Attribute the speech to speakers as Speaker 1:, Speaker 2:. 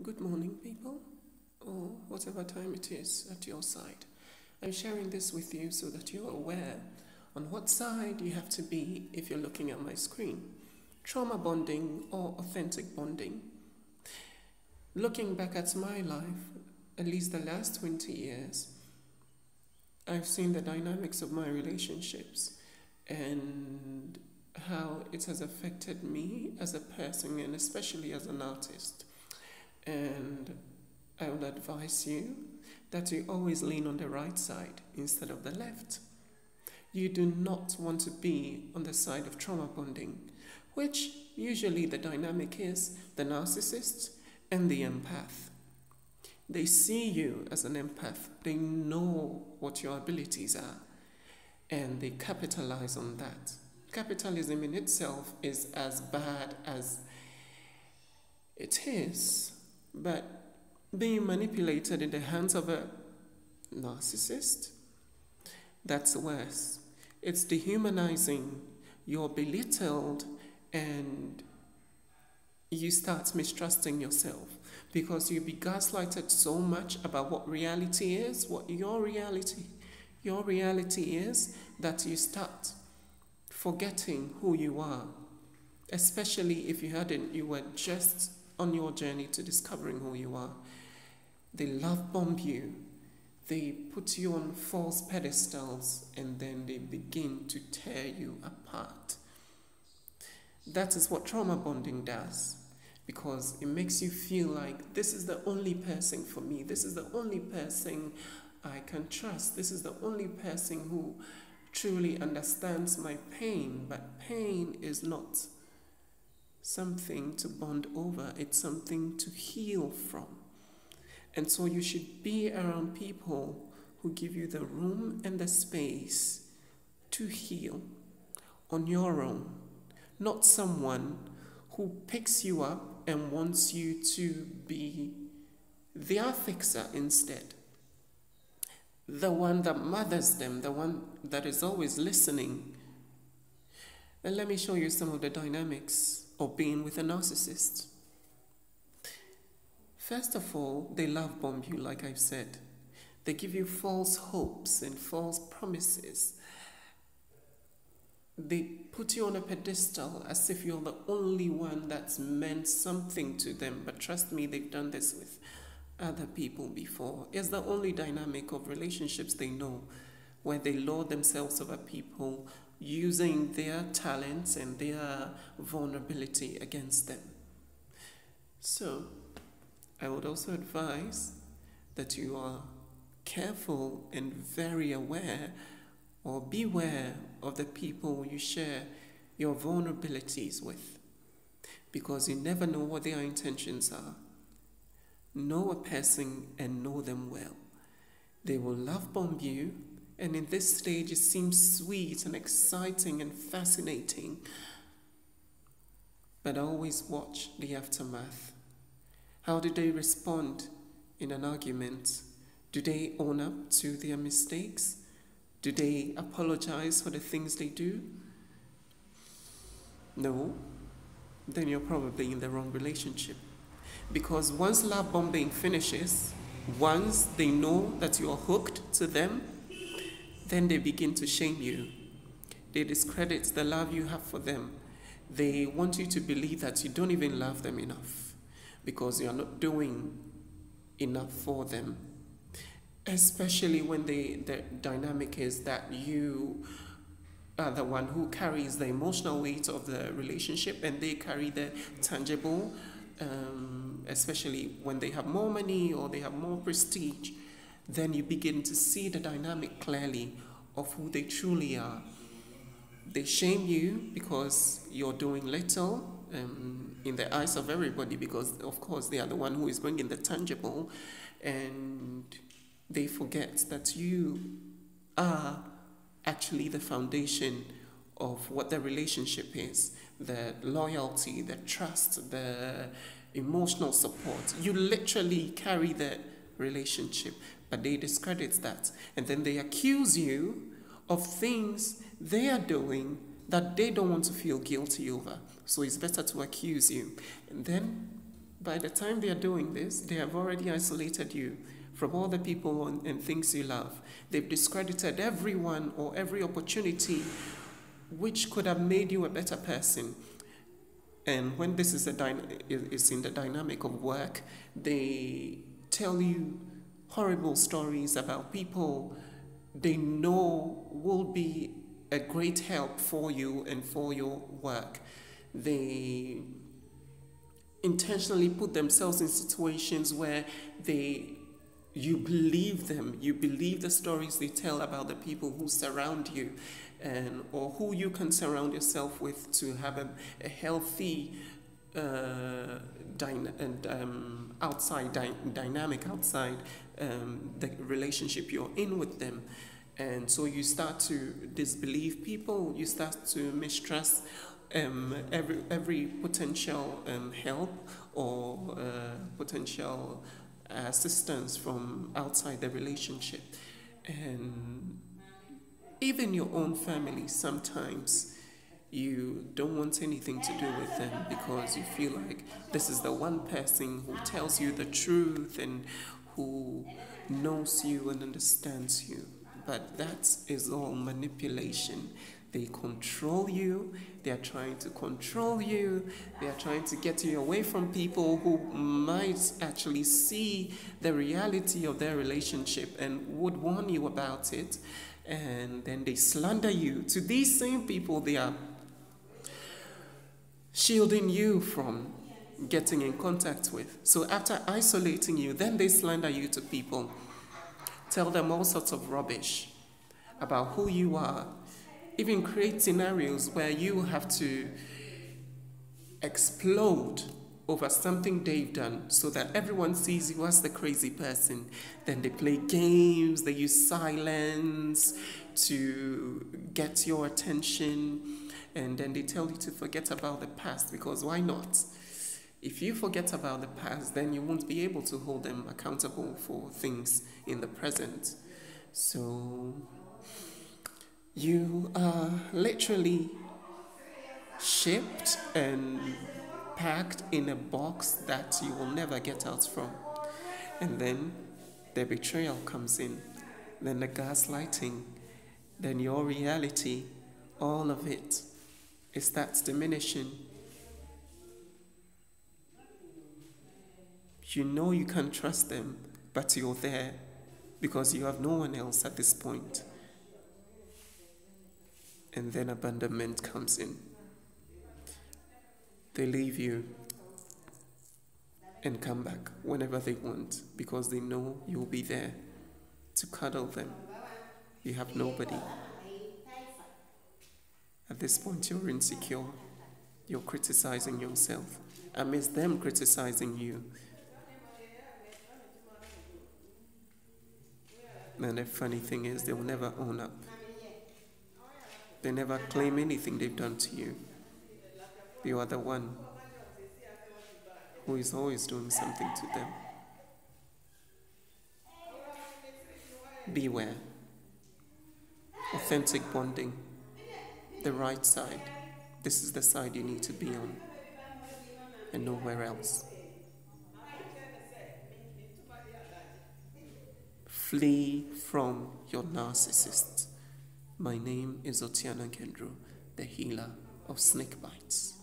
Speaker 1: Good morning, people, or whatever time it is at your side. I'm sharing this with you so that you're aware on what side you have to be if you're looking at my screen. Trauma bonding or authentic bonding. Looking back at my life, at least the last 20 years, I've seen the dynamics of my relationships and how it has affected me as a person and especially as an artist. And I would advise you that you always lean on the right side instead of the left. You do not want to be on the side of trauma bonding, which usually the dynamic is the narcissist and the empath. They see you as an empath. They know what your abilities are, and they capitalize on that. Capitalism in itself is as bad as it is, but being manipulated in the hands of a narcissist, that's worse. It's dehumanizing. You're belittled and you start mistrusting yourself because you be gaslighted so much about what reality is, what your reality is, that you start forgetting who you are, especially if you were just on your journey to discovering who you are. They love bomb you. They put you on false pedestals and then they begin to tear you apart. That is what trauma bonding does, because it makes you feel like this is the only person for me. This is the only person I can trust. This is the only person who truly understands my pain. But pain is not something to bond over. It's something to heal from. And so you should be around people who give you the room and the space to heal on your own, not someone who picks you up and wants you to be their fixer instead. The one that mothers them, the one that is always listening. And let me show you some of the dynamics of being with a narcissist. First of all, they love bomb you, like I've said. They give you false hopes and false promises. They put you on a pedestal as if you're the only one that's meant something to them. But trust me, they've done this with other people before. It's the only dynamic of relationships they know, where they lord themselves over people using their talents and their vulnerability against them. So, I would also advise that you are careful and very aware or beware of the people you share your vulnerabilities with, because you never know what their intentions are. Know a person and know them well. They will love bomb you, and in this stage it seems sweet and exciting and fascinating. But always watch the aftermath. How do they respond in an argument? Do they own up to their mistakes? Do they apologize for the things they do? No. Then you're probably in the wrong relationship. Because once love bombing finishes, once they know that you're hooked to them, then they begin to shame you. They discredit the love you have for them. They want you to believe that you don't even love them enough because you are not doing enough for them. Especially when the dynamic is that you are the one who carries the emotional weight of the relationship and they carry the tangible, especially when they have more money or they have more prestige. Then you begin to see the dynamic clearly of who they truly are. They shame you because you're doing little in the eyes of everybody, because of course they are the one who is bringing the tangible, and they forget that you are actually the foundation of what the relationship is, the loyalty, the trust, the emotional support. You literally carry the relationship, but they discredit that. And then they accuse you of things they are doing that they don't want to feel guilty over. So it's better to accuse you. And then By the time they are doing this, they have already isolated you from all the people and things you love. They've discredited everyone or every opportunity which could have made you a better person. And when this is in the dynamic of work, they tell you horrible stories about people they know will be a great help for you and for your work. They intentionally put themselves in situations where you believe them. You believe the stories they tell about the people who surround you, or who you can surround yourself with to have a healthy dynamic outside the relationship you're in with them. And so you start to disbelieve people, you start to mistrust every potential help or potential assistance from outside the relationship. And even your own family, sometimes you don't want anything to do with them because you feel like this is the one person who tells you the truth and who knows you and understands you. But that is all manipulation. They control you. They are trying to control you. They are trying to get you away from people who might actually see the reality of their relationship and would warn you about it. And then they slander you. To these same people, they are shielding you from getting in contact with. So after isolating you, then they slander you to people. Tell them all sorts of rubbish about who you are. Even create scenarios where you have to explode over something they've done so that everyone sees you as the crazy person. Then they play games, they use silence to get your attention, and then they tell you to forget about the past, because why not? If you forget about the past, then you won't be able to hold them accountable for things in the present. So you are literally shipped and packed in a box that you will never get out from. And then the betrayal comes in, then the gaslighting, then your reality, all of it starts diminishing. You know you can't trust them, but you're there because you have no one else at this point. And then abandonment comes in. They leave you and come back whenever they want because they know you'll be there to cuddle them. You have nobody. At this point, you're insecure. You're criticizing yourself amidst them criticizing you. And the funny thing is, they will never own up. They never claim anything they've done to you. You are the one who is always doing something to them. Beware. Authentic bonding. The right side. This is the side you need to be on. And nowhere else. Flee from your narcissist. My name is Otiana Kendro, the healer of snake bites.